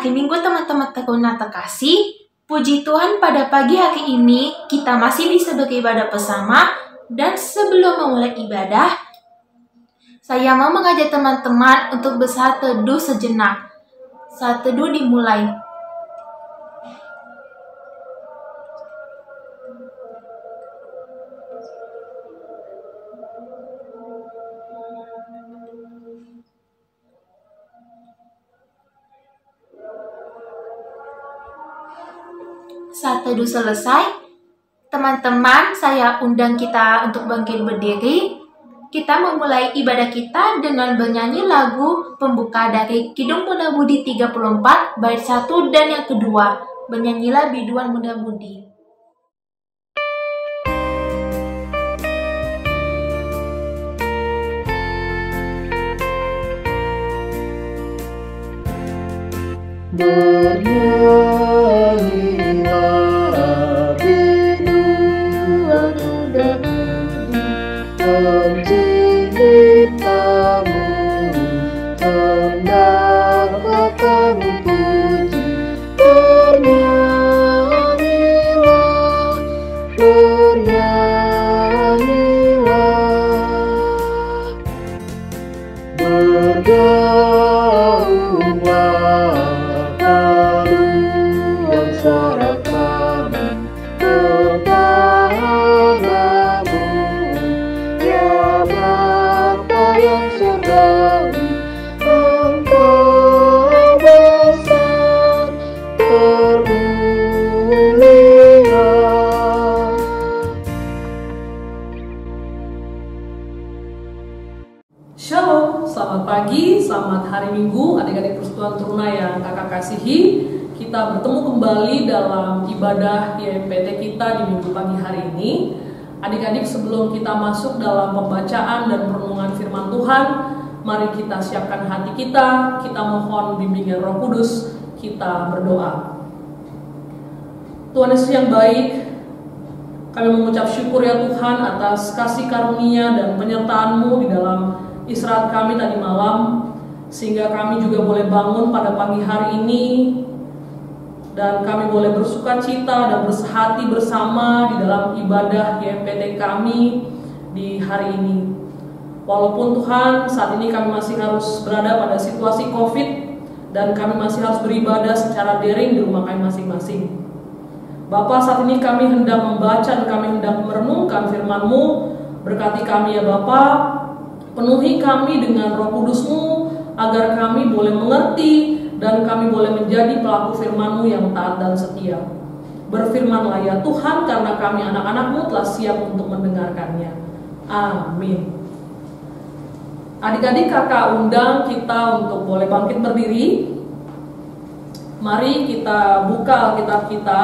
hari Minggu teman-teman Teruna terkasih. Puji Tuhan pada pagi hari ini kita masih bisa beribadah bersama. Dan sebelum memulai ibadah, saya mau mengajak teman-teman untuk bersaat teduh sejenak. Saat teduh dimulai. Saat teduh selesai, teman-teman, saya undang kita untuk bangkit berdiri. Kita memulai ibadah kita dengan bernyanyi lagu pembuka dari Kidung Muda Budi 34, bait 1 dan yang kedua. Bernyanyilah biduan Muda Budi. Bernyanyilah biduan muda budi, penciptamu hendaklah kami puji. Bernyanyilah, bernyanyilah, bergaunglah paduan suara kami kepadamu, ya Bapa yang surgawi, Engkau besar termulia. Shalom, selamat pagi, selamat hari Minggu, adik-adik Persekutuan Teruna yang kakak kasihi. Kita bertemu kembali dalam ibadah YMPT kita di minggu pagi hari ini. Adik-adik, sebelum kita masuk dalam pembacaan dan perenungan firman Tuhan, mari kita siapkan hati kita mohon bimbingan Roh Kudus, kita berdoa. Tuhan Yesus yang baik, kami mengucap syukur ya Tuhan atas kasih karunia dan penyertaan-Mu di dalam istirahat kami tadi malam, sehingga kami juga boleh bangun pada pagi hari ini dan kami boleh bersuka cita dan bersehati bersama di dalam ibadah YMPT kami di hari ini. Walaupun Tuhan saat ini kami masih harus berada pada situasi COVID dan kami masih harus beribadah secara daring di rumah kami masing-masing. Bapa, saat ini kami hendak membaca dan kami hendak merenungkan firman-Mu. Berkati kami ya Bapa, penuhi kami dengan Roh Kudus-Mu agar kami boleh mengerti dan kami boleh menjadi pelaku firman-Mu yang taat dan setia. Berfirmanlah ya Tuhan, karena kami anak-anak-Mu telah siap untuk mendengarkannya. Amin. Adik-adik, kakak undang kita untuk boleh bangkit berdiri. Mari kita buka Alkitab kita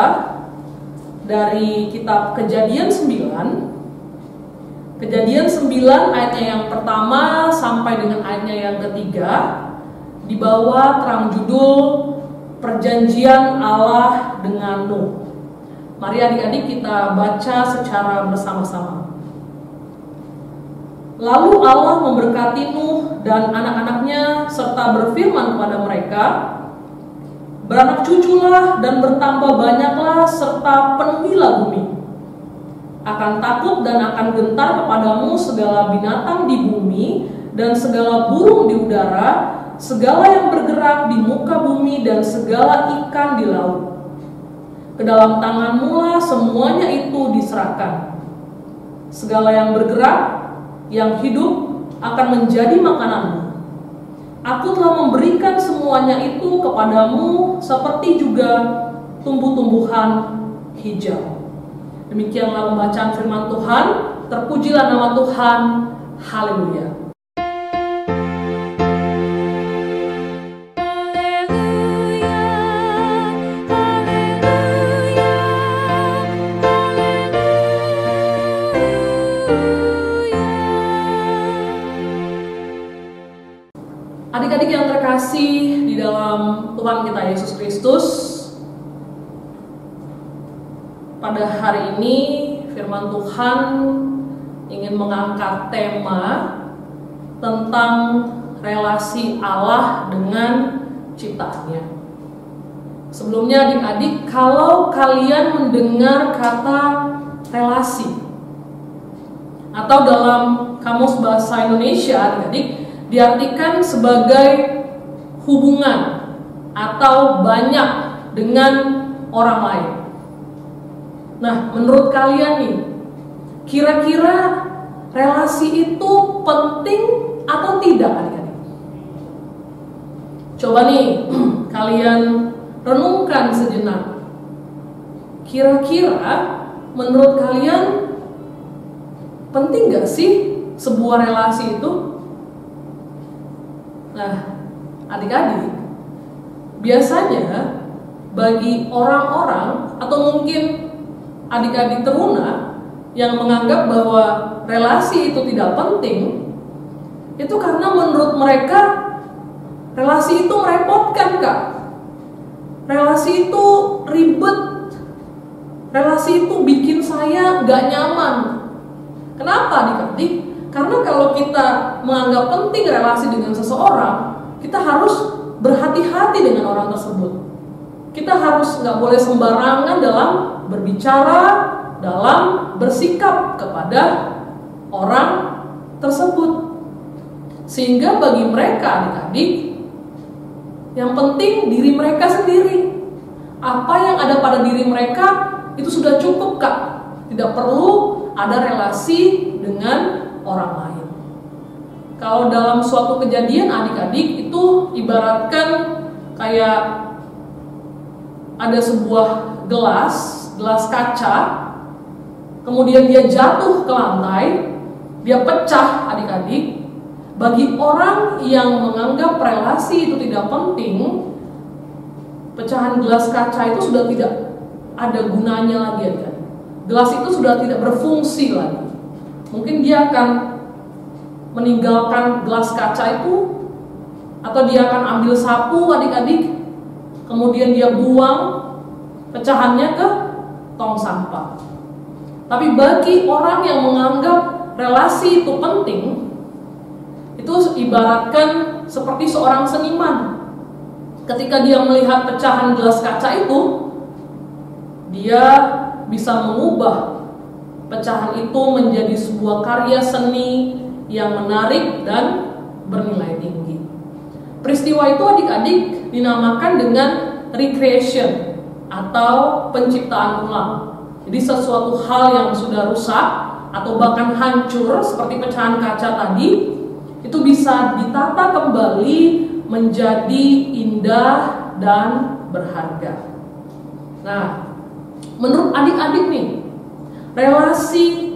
dari kitab Kejadian 9. Kejadian 9 ayatnya yang pertama sampai dengan ayatnya yang ketiga, di bawah terang judul Perjanjian Allah dengan Nuh. Mari adik-adik kita baca secara bersama-sama. Lalu Allah memberkati Nuh dan anak-anaknya serta berfirman kepada mereka, beranak cuculah dan bertambah banyaklah serta penuhilah bumi. Akan takut dan akan gentar kepadamu segala binatang di bumi dan segala burung di udara, segala yang bergerak di muka bumi dan segala ikan di laut. Ke dalam tanganmu lah semuanya itu diserahkan. Segala yang bergerak, yang hidup akan menjadi makananmu. Aku telah memberikan semuanya itu kepadamu seperti juga tumbuh-tumbuhan hijau. Demikianlah pembacaan firman Tuhan. Terpujilah nama Tuhan. Haleluya. Adik-adik yang terkasih di dalam Tuhan kita Yesus Kristus, pada hari ini firman Tuhan ingin mengangkat tema tentang relasi Allah dengan ciptaannya. Sebelumnya adik-adik, kalau kalian mendengar kata relasi, atau dalam Kamus Bahasa Indonesia adik-adik diartikan sebagai hubungan atau banyak dengan orang lain. Nah, menurut kalian nih, kira-kira relasi itu penting atau tidak adik-adik? Coba nih kalian renungkan sejenak. Kira-kira menurut kalian penting gak sih sebuah relasi itu? Nah, adik-adik, biasanya bagi orang-orang atau mungkin adik-adik teruna yang menganggap bahwa relasi itu tidak penting, itu karena menurut mereka relasi itu merepotkan, Kak. Relasi itu ribet. Relasi itu bikin saya gak nyaman. Kenapa adik-adik? Karena kalau kita menganggap penting relasi dengan seseorang, kita harus berhati-hati dengan orang tersebut. Kita harus gak boleh sembarangan dalam berbicara, dalam bersikap kepada orang tersebut. Sehingga bagi mereka adik-adik, yang penting diri mereka sendiri. Apa yang ada pada diri mereka itu sudah cukup, Kak. Tidak perlu ada relasi dengan orang lain. Kalau dalam suatu kejadian adik-adik itu ibaratkan kayak ada sebuah gelas kaca, kemudian dia jatuh ke lantai, dia pecah adik-adik. Bagi orang yang menganggap relasi itu tidak penting, pecahan gelas kaca itu sudah tidak ada gunanya lagi adik-adik. Gelas itu sudah tidak berfungsi lagi. Mungkin dia akan meninggalkan gelas kaca itu, atau dia akan ambil sapu adik-adik, kemudian dia buang pecahannya ke tong sampah. Tapi bagi orang yang menganggap relasi itu penting, itu ibaratkan seperti seorang seniman. Ketika dia melihat pecahan gelas kaca itu, dia bisa mengubah pecahan itu menjadi sebuah karya seni yang menarik dan bernilai tinggi. Peristiwa itu adik-adik dinamakan dengan recreation atau penciptaan ulang. Jadi sesuatu hal yang sudah rusak atau bahkan hancur seperti pecahan kaca tadi, itu bisa ditata kembali menjadi indah dan berharga. Nah, menurut adik-adik nih, relasi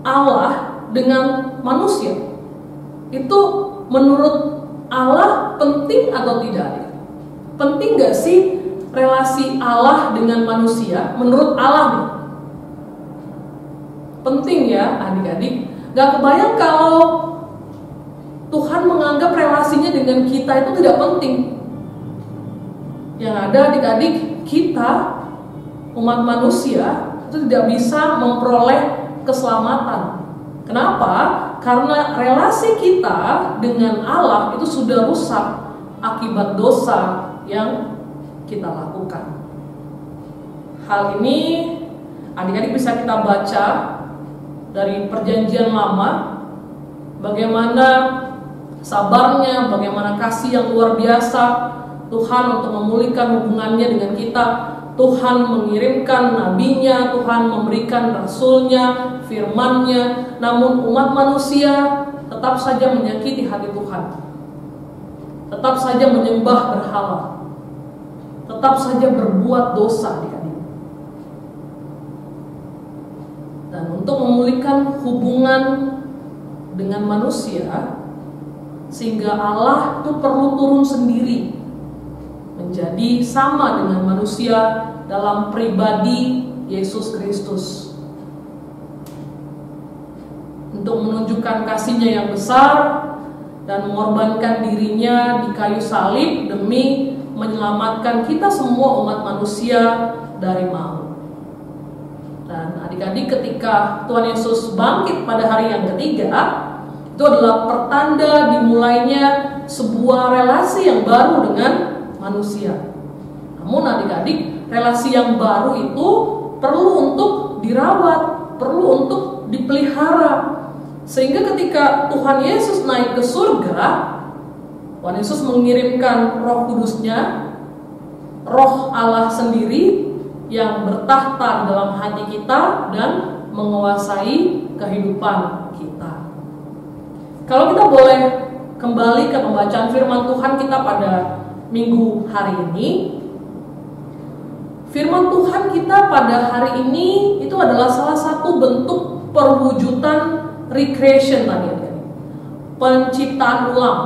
Allah dengan manusia itu menurut Allah penting atau tidak? Penting gak sih relasi Allah dengan manusia menurut Allah nih? Penting ya adik-adik. Gak kebayang kalau Tuhan menganggap relasinya dengan kita itu tidak penting. Yang ada adik-adik, kita umat manusia itu tidak bisa memperoleh keselamatan. Kenapa? Karena relasi kita dengan Allah itu sudah rusak akibat dosa yang kita lakukan. Hal ini adik-adik bisa kita baca dari Perjanjian Lama, bagaimana sabarnya, bagaimana kasih yang luar biasa Tuhan untuk memulihkan hubungannya dengan kita. Tuhan mengirimkan nabinya, Tuhan memberikan rasulnya, firmannya, namun umat manusia tetap saja menyakiti hati Tuhan, tetap saja menyembah berhala, tetap saja berbuat dosa. Dan untuk memulihkan hubungan dengan manusia, sehingga Allah itu perlu turun sendiri menjadi sama dengan manusia dalam pribadi Yesus Kristus, untuk menunjukkan kasih-Nya yang besar dan mengorbankan dirinya di kayu salib demi menyelamatkan kita semua umat manusia dari maut. Dan adik-adik, ketika Tuhan Yesus bangkit pada hari yang ketiga, itu adalah pertanda dimulainya sebuah relasi yang baru dengan manusia. Namun adik-adik, relasi yang baru itu perlu untuk dirawat, perlu untuk dipelihara. Sehingga ketika Tuhan Yesus naik ke surga, Tuhan Yesus mengirimkan Roh Kudus-Nya, Roh Allah sendiri yang bertahta dalam hati kita dan menguasai kehidupan kita. Kalau kita boleh kembali ke pembacaan firman Tuhan kita pada minggu hari ini, firman Tuhan kita pada hari ini itu adalah salah satu bentuk perwujudan recreation tadi, penciptaan ulang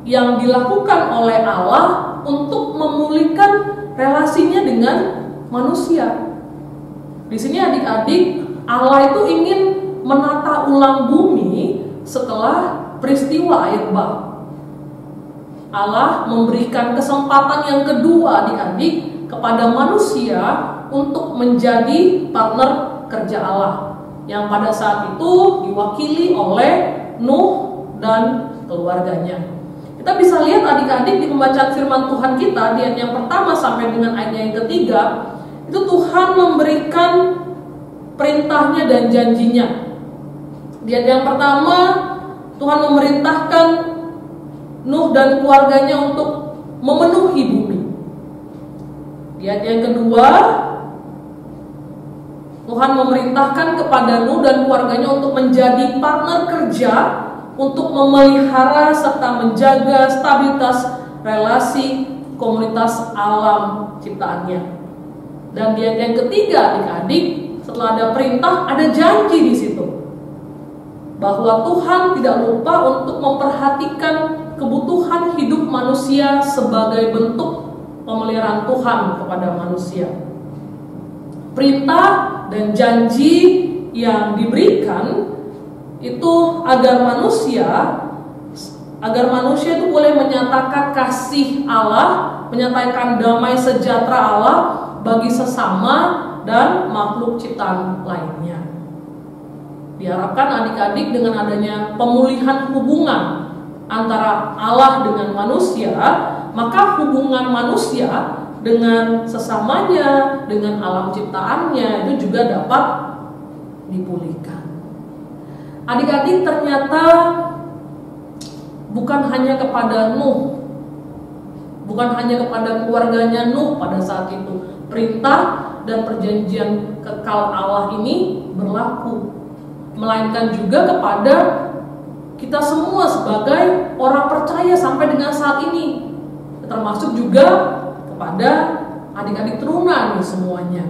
yang dilakukan oleh Allah untuk memulihkan relasinya dengan manusia. Di sini adik-adik, Allah itu ingin menata ulang bumi setelah peristiwa air bah. Allah memberikan kesempatan yang kedua adik-adik kepada manusia untuk menjadi partner kerja Allah, yang pada saat itu diwakili oleh Nuh dan keluarganya. Kita bisa lihat adik-adik di pembacaan firman Tuhan kita di ayat yang pertama sampai dengan ayat yang ketiga, itu Tuhan memberikan perintahnya dan janjinya. Di ayat yang pertama, Tuhan memerintahkan Nuh dan keluarganya untuk memenuhi bumi. Di ayat yang kedua, Tuhan memerintahkan kepada Nuh dan keluarganya untuk menjadi partner kerja untuk memelihara serta menjaga stabilitas relasi komunitas alam ciptaannya. Dan di ayat yang ketiga, adik-adik, setelah ada perintah, ada janji di situ bahwa Tuhan tidak lupa untuk memperhatikan kebutuhan hidup manusia sebagai bentuk pemeliharaan Tuhan kepada manusia. Perintah dan janji yang diberikan itu agar manusia itu boleh menyatakan kasih Allah, menyatakan damai sejahtera Allah bagi sesama dan makhluk ciptaan lainnya. Diharapkan adik-adik dengan adanya pemulihan hubungan antara Allah dengan manusia, maka hubungan manusia dengan sesamanya, dengan alam ciptaannya itu juga dapat dipulihkan. Adik-adik, ternyata bukan hanya kepada Nuh, bukan hanya kepada keluarganya Nuh pada saat itu, perintah dan perjanjian kekal Allah ini berlaku, melainkan juga kepada kita semua sebagai orang percaya sampai dengan saat ini, termasuk juga kepada adik-adik teruna nih semuanya.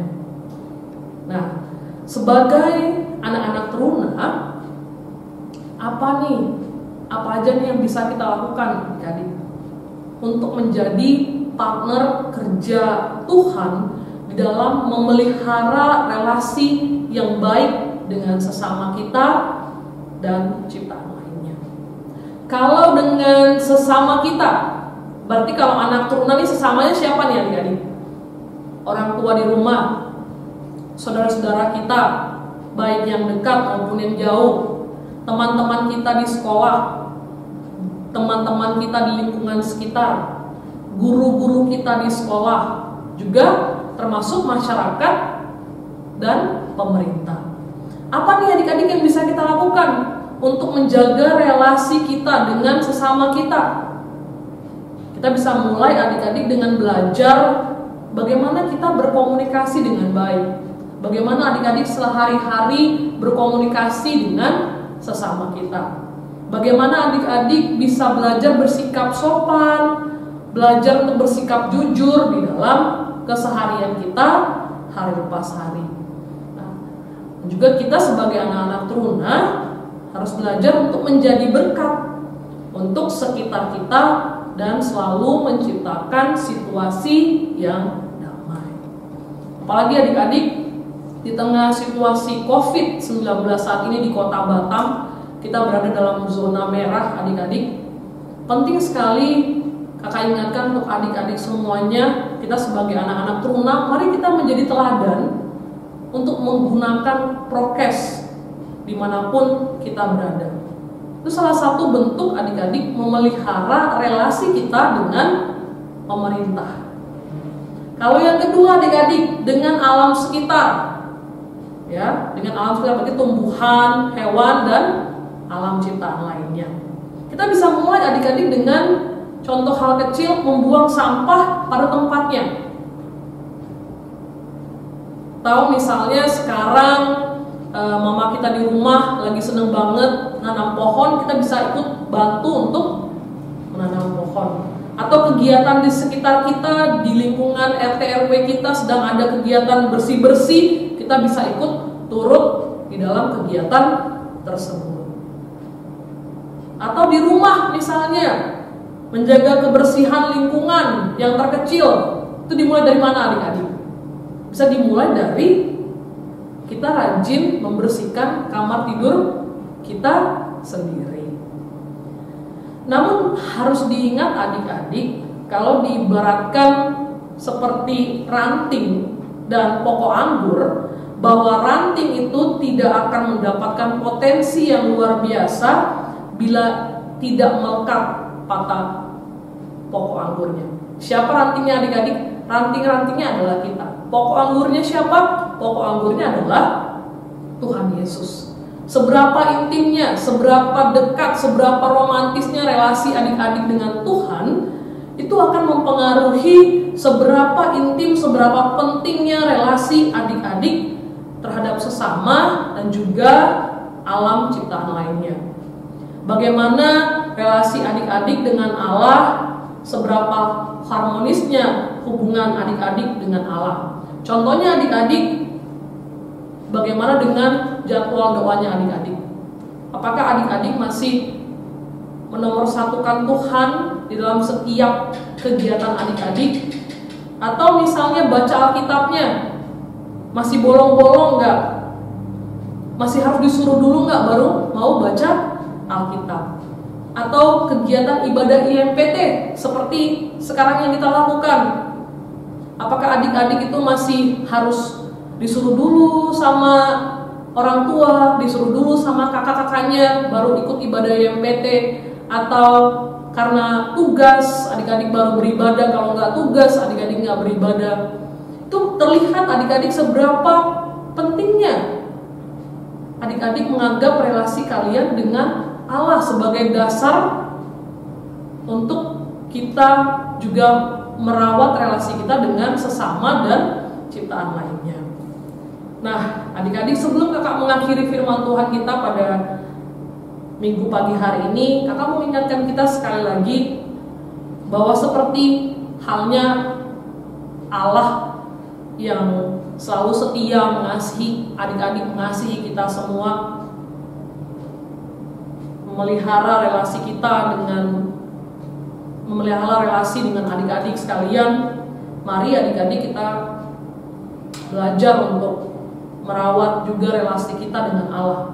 Nah, sebagai anak-anak teruna, apa aja nih yang bisa kita lakukan adik-adik untuk menjadi partner kerja Tuhan di dalam memelihara relasi yang baik dengan sesama kita dan ciptaan lainnya. Kalau dengan sesama kita, berarti kalau anak turunan ini sesamanya siapa nih adik-adik? Orang tua di rumah, saudara-saudara kita, baik yang dekat maupun yang jauh, teman-teman kita di sekolah, teman-teman kita di lingkungan sekitar, guru-guru kita di sekolah, juga termasuk masyarakat dan pemerintah. Apa nih adik-adik yang bisa kita lakukan untuk menjaga relasi kita dengan sesama kita? Kita bisa mulai adik-adik dengan belajar bagaimana kita berkomunikasi dengan baik, bagaimana adik-adik sehari-hari berkomunikasi dengan sesama kita, bagaimana adik-adik bisa belajar bersikap sopan, belajar untuk bersikap jujur di dalam keseharian kita hari lepas hari. Nah, juga kita sebagai anak-anak teruna harus belajar untuk menjadi berkat untuk sekitar kita dan selalu menciptakan situasi yang damai. Apalagi adik-adik, di tengah situasi COVID-19 saat ini di kota Batam, kita berada dalam zona merah adik-adik. Penting sekali kakak ingatkan untuk adik-adik semuanya, kita sebagai anak-anak teruna, mari kita menjadi teladan untuk menggunakan prokes dimanapun kita berada. Itu salah satu bentuk adik-adik memelihara relasi kita dengan pemerintah. Kalau yang kedua adik-adik, dengan alam sekitar. Ya, dengan alam sekitar berarti tumbuhan, hewan dan alam ciptaan lainnya. Kita bisa mulai adik-adik dengan contoh hal kecil, membuang sampah pada tempatnya. Tahu misalnya sekarang mama kita di rumah lagi seneng banget nanam pohon, kita bisa ikut bantu untuk menanam pohon. Atau kegiatan di sekitar kita, di lingkungan RT RW kita sedang ada kegiatan bersih-bersih, kita bisa ikut turut di dalam kegiatan tersebut. Atau di rumah misalnya, menjaga kebersihan lingkungan yang terkecil, itu dimulai dari mana adik-adik? Bisa dimulai dari kita rajin membersihkan kamar tidur kita sendiri. Namun harus diingat adik-adik, kalau diibaratkan seperti ranting dan pokok anggur, bahwa ranting itu tidak akan mendapatkan potensi yang luar biasa bila tidak melekat patah pokok anggurnya. Siapa rantingnya adik-adik? Ranting-rantingnya adalah kita. Pokok anggurnya siapa? Pokok anggurnya adalah Tuhan Yesus. Seberapa intimnya, seberapa dekat, seberapa romantisnya relasi adik-adik dengan Tuhan, itu akan mempengaruhi seberapa intim, seberapa pentingnya relasi adik-adik terhadap sesama dan juga alam ciptaan lainnya. Bagaimana relasi adik-adik dengan Allah, seberapa harmonisnya hubungan adik-adik dengan Allah. Contohnya adik-adik, bagaimana dengan jadwal doanya adik-adik? Apakah adik-adik masih menomorsatukan Tuhan di dalam setiap kegiatan adik-adik? Atau misalnya baca Alkitabnya masih bolong-bolong nggak? Masih harus disuruh dulu nggak baru mau baca Alkitab? Atau kegiatan ibadah IMPT seperti sekarang yang kita lakukan, apakah adik-adik itu masih harus disuruh dulu sama orang tua, disuruh dulu sama kakak-kakaknya baru ikut ibadah IMPT? Atau karena tugas adik-adik baru beribadah, kalau nggak tugas adik-adik nggak beribadah? Itu terlihat adik-adik seberapa pentingnya adik-adik menganggap relasi kalian dengan Allah sebagai dasar untuk kita juga merawat relasi kita dengan sesama dan ciptaan lainnya. Nah, adik-adik, sebelum kakak mengakhiri firman Tuhan kita pada minggu pagi hari ini, kakak mau ingatkan kita sekali lagi bahwa seperti halnya Allah yang selalu setia mengasihi adik-adik, mengasihi kita semua, memelihara relasi dengan adik-adik sekalian. Mari adik-adik kita belajar untuk merawat juga relasi kita dengan Allah.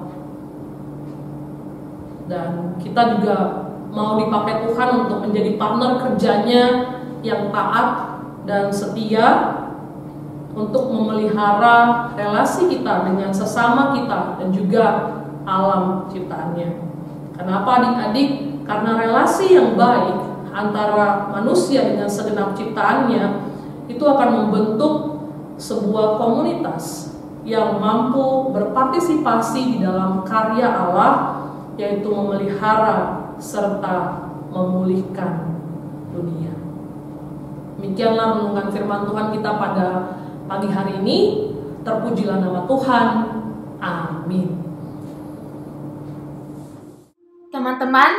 Dan kita juga mau dipakai Tuhan untuk menjadi partner kerjanya yang taat dan setia untuk memelihara relasi kita dengan sesama kita dan juga alam ciptaannya. Kenapa adik-adik? Karena relasi yang baik antara manusia dengan segenap ciptaannya itu akan membentuk sebuah komunitas yang mampu berpartisipasi di dalam karya Allah, yaitu memelihara serta memulihkan dunia. Demikianlah renungan firman Tuhan kita pada pagi hari ini. Terpujilah nama Tuhan. Amin. Teman-teman,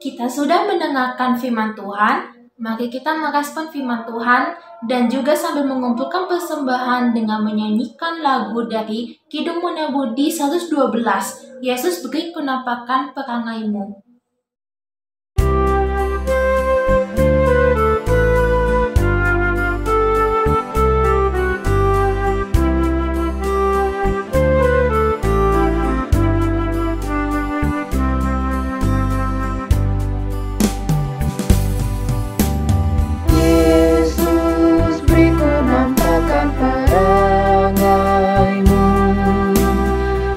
kita sudah mendengarkan firman Tuhan. Mari kita merespon firman Tuhan dan juga sambil mengumpulkan persembahan dengan menyanyikan lagu dari Kidung Menabudi 112, Yesus beri kunampakan perangaimu.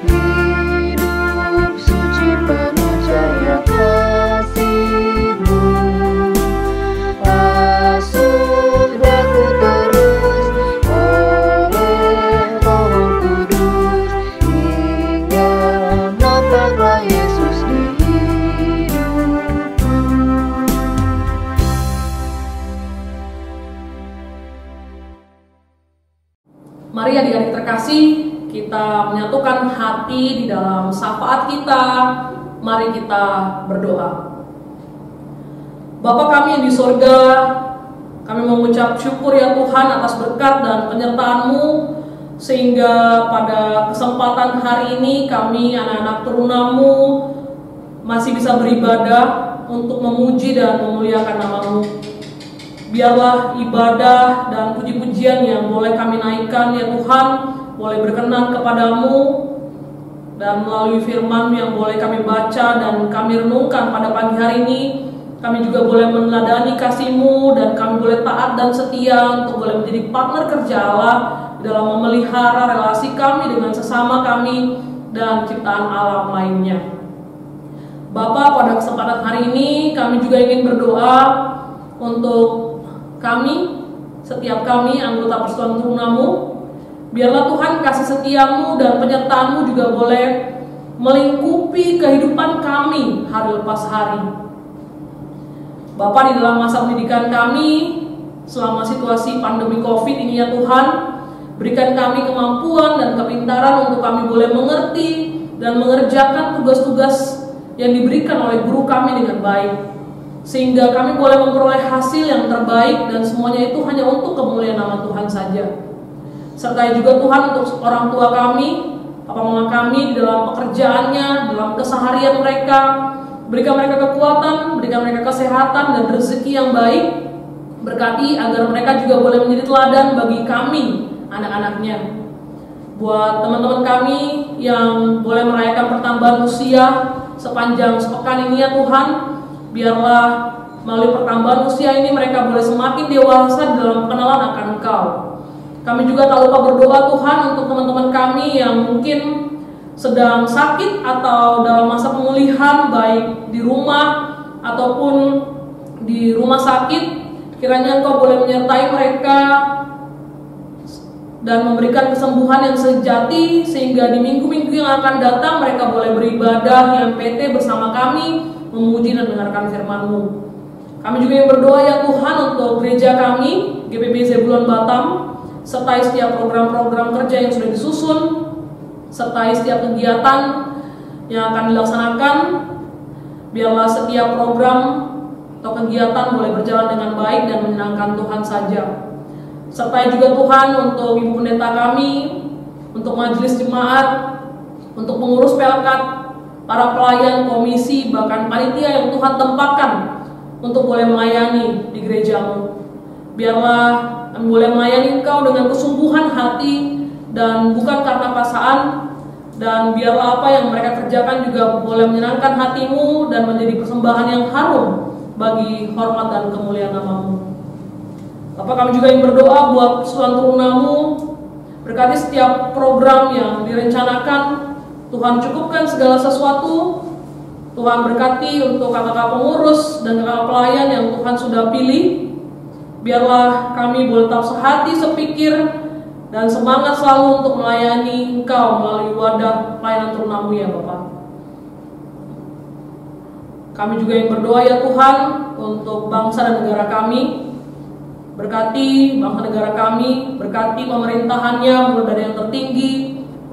Hidup suci penuh cahaya kita menyatukan hati di dalam syafaat kita. Mari kita berdoa. Bapa kami yang di sorga, kami mengucap syukur ya Tuhan atas berkat dan penyertaan-Mu, sehingga pada kesempatan hari ini kami anak-anak teruna-Mu masih bisa beribadah untuk memuji dan memuliakan nama-Mu. Biarlah ibadah dan puji-pujian yang boleh kami naikkan ya Tuhan, boleh berkenan kepadamu, dan melalui firman yang boleh kami baca dan kami renungkan pada pagi hari ini, kami juga boleh meneladani kasih-Mu dan kami boleh taat dan setia untuk boleh menjadi partner kerja Allah dalam memelihara relasi kami dengan sesama kami dan ciptaan alam lainnya. Bapa, pada kesempatan hari ini kami juga ingin berdoa untuk kami, setiap kami anggota Persekutuan Teruna-Mu. Biarlah Tuhan kasih setia-Mu dan penyertaan-Mu juga boleh melingkupi kehidupan kami hari lepas hari. Bapa, di dalam masa pendidikan kami selama situasi pandemi COVID ini ya Tuhan, berikan kami kemampuan dan kepintaran untuk kami boleh mengerti dan mengerjakan tugas-tugas yang diberikan oleh guru kami dengan baik, sehingga kami boleh memperoleh hasil yang terbaik dan semuanya itu hanya untuk kemuliaan nama Tuhan saja. Sertai juga Tuhan untuk orang tua kami, papa mama kami di dalam pekerjaannya, dalam keseharian mereka. Berikan mereka kekuatan, berikan mereka kesehatan dan rezeki yang baik. Berkati agar mereka juga boleh menjadi teladan bagi kami, anak-anaknya. Buat teman-teman kami yang boleh merayakan pertambahan usia sepanjang sepekan ini ya Tuhan, biarlah melalui pertambahan usia ini mereka boleh semakin dewasa dalam pengenalan akan Engkau. Kami juga tak lupa berdoa Tuhan untuk teman-teman kami yang mungkin sedang sakit atau dalam masa pemulihan, baik di rumah ataupun di rumah sakit. Kiranya Engkau boleh menyertai mereka dan memberikan kesembuhan yang sejati, sehingga di minggu-minggu yang akan datang mereka boleh beribadah yang PT bersama kami, memuji dan mendengarkan firman-Mu. Kami juga yang berdoa ya Tuhan untuk gereja kami, GPB Zebulon Batam, sertai setiap program-program kerja yang sudah disusun, sertai setiap kegiatan yang akan dilaksanakan. Biarlah setiap program atau kegiatan boleh berjalan dengan baik dan menyenangkan Tuhan saja. Sertai juga Tuhan untuk Ibu Pendeta kami, untuk majelis jemaat, untuk pengurus pelkat, para pelayan, komisi, bahkan panitia yang Tuhan tempatkan untuk boleh melayani di gereja-Mu. Biarlah kami boleh melayani Engkau dengan kesungguhan hati dan bukan karena paksaan, dan biarlah apa yang mereka kerjakan juga boleh menyenangkan hati-Mu dan menjadi persembahan yang harum bagi hormat dan kemuliaan nama-Mu. Bapak, kami juga yang berdoa buat Persekutuan Teruna-Mu, berkati setiap program yang direncanakan. Tuhan cukupkan segala sesuatu. Tuhan berkati untuk kakak-kakak pengurus dan kakak pelayan yang Tuhan sudah pilih. Biarlah kami boleh tetap sehati, sepikir, dan semangat selalu untuk melayani Engkau melalui wadah pelayanan Teruna-Mu ya Bapak. Kami juga yang berdoa ya Tuhan untuk bangsa dan negara kami. Berkati bangsa negara kami, berkati pemerintahannya mulai dari yang tertinggi,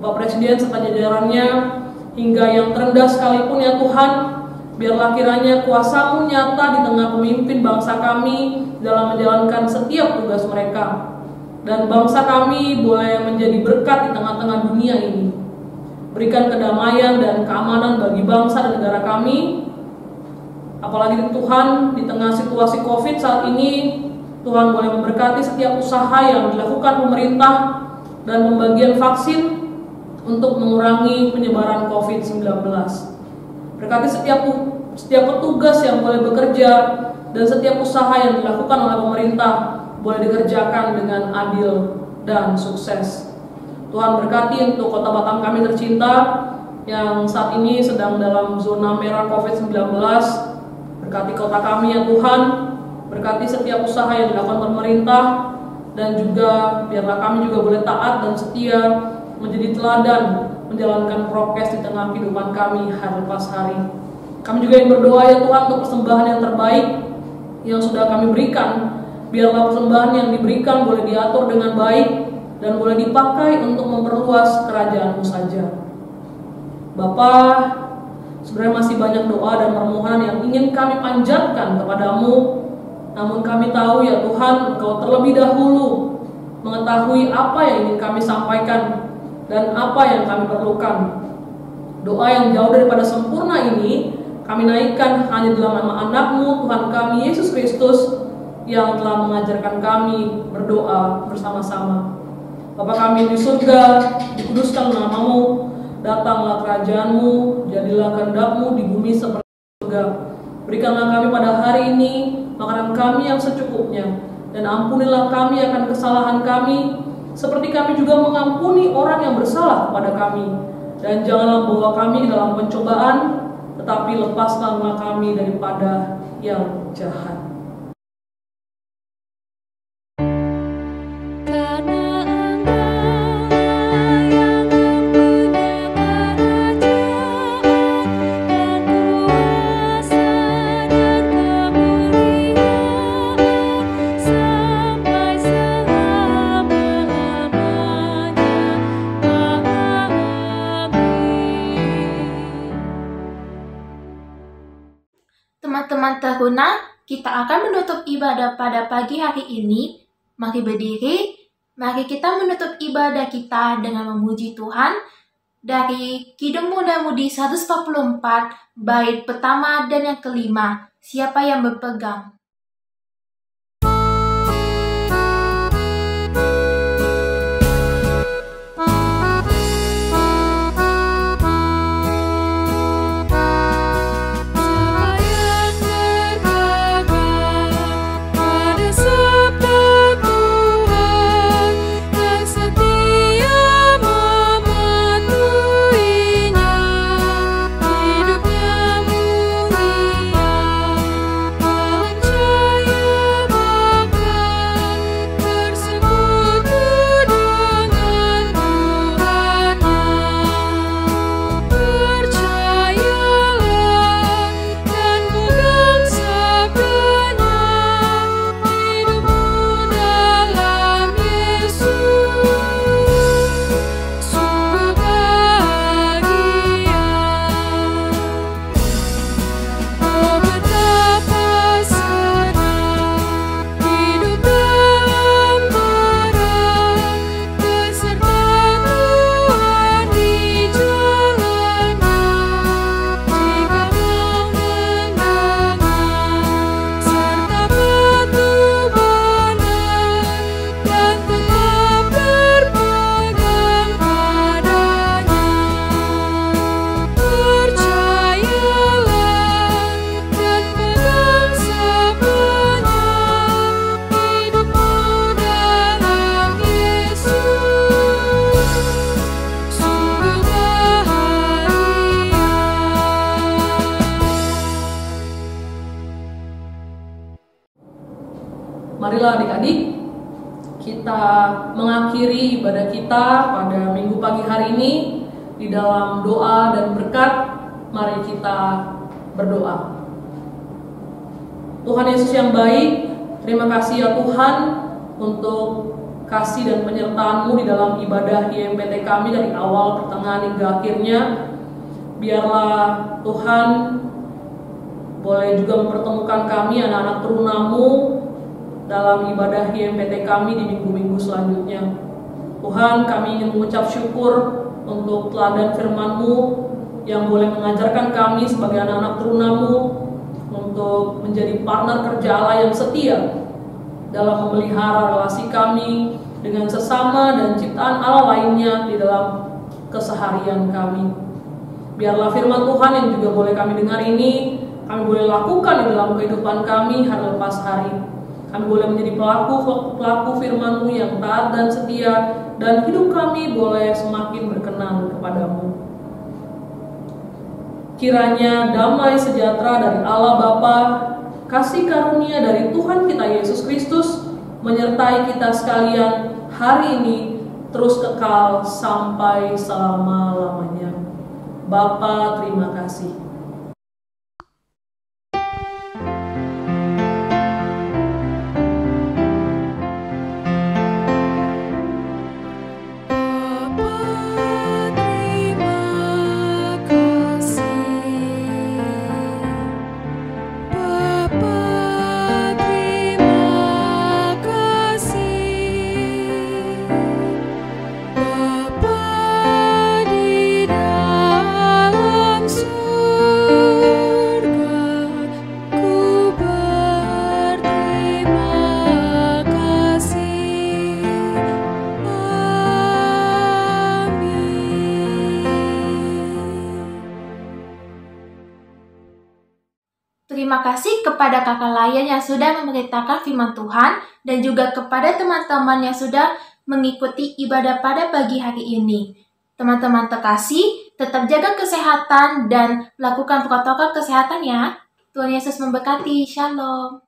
Bapak Presiden serta jajarannya, hingga yang terendah sekalipun ya Tuhan. Biarlah kiranya kuasa-Mu nyata di tengah pemimpin bangsa kami dalam menjalankan setiap tugas mereka, dan bangsa kami boleh menjadi berkat di tengah-tengah dunia ini. Berikan kedamaian dan keamanan bagi bangsa dan negara kami. Apalagi Tuhan, di tengah situasi COVID saat ini, Tuhan boleh memberkati setiap usaha yang dilakukan pemerintah dan pembagian vaksin untuk mengurangi penyebaran COVID-19. Berkati setiap petugas yang boleh bekerja dan setiap usaha yang dilakukan oleh pemerintah boleh dikerjakan dengan adil dan sukses. Tuhan berkati untuk kota Batam kami tercinta yang saat ini sedang dalam zona merah COVID-19. Berkati kota kami ya Tuhan, berkati setiap usaha yang dilakukan pemerintah, dan juga biarlah kami juga boleh taat dan setia menjadi teladan menjalankan prokes di tengah kehidupan kami hari lepas hari. Kami juga yang berdoa ya Tuhan untuk persembahan yang terbaik yang sudah kami berikan. Biarlah persembahan yang diberikan boleh diatur dengan baik, dan boleh dipakai untuk memperluas kerajaan-Mu saja. Bapa, sebenarnya masih banyak doa dan permohonan yang ingin kami panjatkan kepadamu, namun kami tahu ya Tuhan, Engkau terlebih dahulu mengetahui apa yang ingin kami sampaikan dan apa yang kami perlukan. Doa yang jauh daripada sempurna ini kami naikkan hanya dalam nama anak-Mu, Tuhan kami Yesus Kristus, yang telah mengajarkan kami berdoa bersama-sama. Bapa kami di surga, dikuduskan nama-Mu, datanglah kerajaan-Mu, jadilah kehendak-Mu di bumi seperti di surga. Berikanlah kami pada hari ini makanan kami yang secukupnya, dan ampunilah kami akan kesalahan kami, seperti kami juga mengampuni orang yang bersalah kepada kami. Dan janganlah bawa kami dalam pencobaan, tetapi lepaskanlah kami daripada yang jahat. Teman-teman teruna, kita akan menutup ibadah pada pagi hari ini. Mari berdiri, mari kita menutup ibadah kita dengan memuji Tuhan dari Kidung Muda-Mudi 144, bait pertama dan yang kelima. Siapa yang berpegang? Marilah adik-adik, kita mengakhiri ibadah kita pada minggu pagi hari ini di dalam doa dan berkat. Mari kita berdoa. Tuhan Yesus yang baik, terima kasih ya Tuhan untuk kasih dan penyertaan-Mu di dalam ibadah IMPT kami dari awal, pertengahan hingga akhirnya. Biarlah Tuhan boleh juga mempertemukan kami anak-anak teruna-Mu dalam ibadah IMPT kami di minggu-minggu selanjutnya. Tuhan, kami ingin mengucap syukur untuk teladan firman-Mu yang boleh mengajarkan kami sebagai anak-anak teruna-Mu untuk menjadi partner kerja Allah yang setia dalam memelihara relasi kami dengan sesama dan ciptaan Allah lainnya di dalam keseharian kami. Biarlah firman Tuhan yang juga boleh kami dengar ini, kami boleh lakukan di dalam kehidupan kami hari lepas hari. Kami boleh menjadi pelaku firman-Mu yang taat dan setia, dan hidup kami boleh semakin berkenan kepadamu. Kiranya damai sejahtera dari Allah Bapa, kasih karunia dari Tuhan kita Yesus Kristus menyertai kita sekalian hari ini terus kekal sampai selama-lamanya. Bapa, terima kasih. Terima kasih kepada Kakak Layan yang sudah memberitakan firman Tuhan dan juga kepada teman-teman yang sudah mengikuti ibadah pada pagi hari ini. Teman-teman terkasih, tetap jaga kesehatan dan lakukan protokol kesehatan ya. Tuhan Yesus memberkati. Shalom.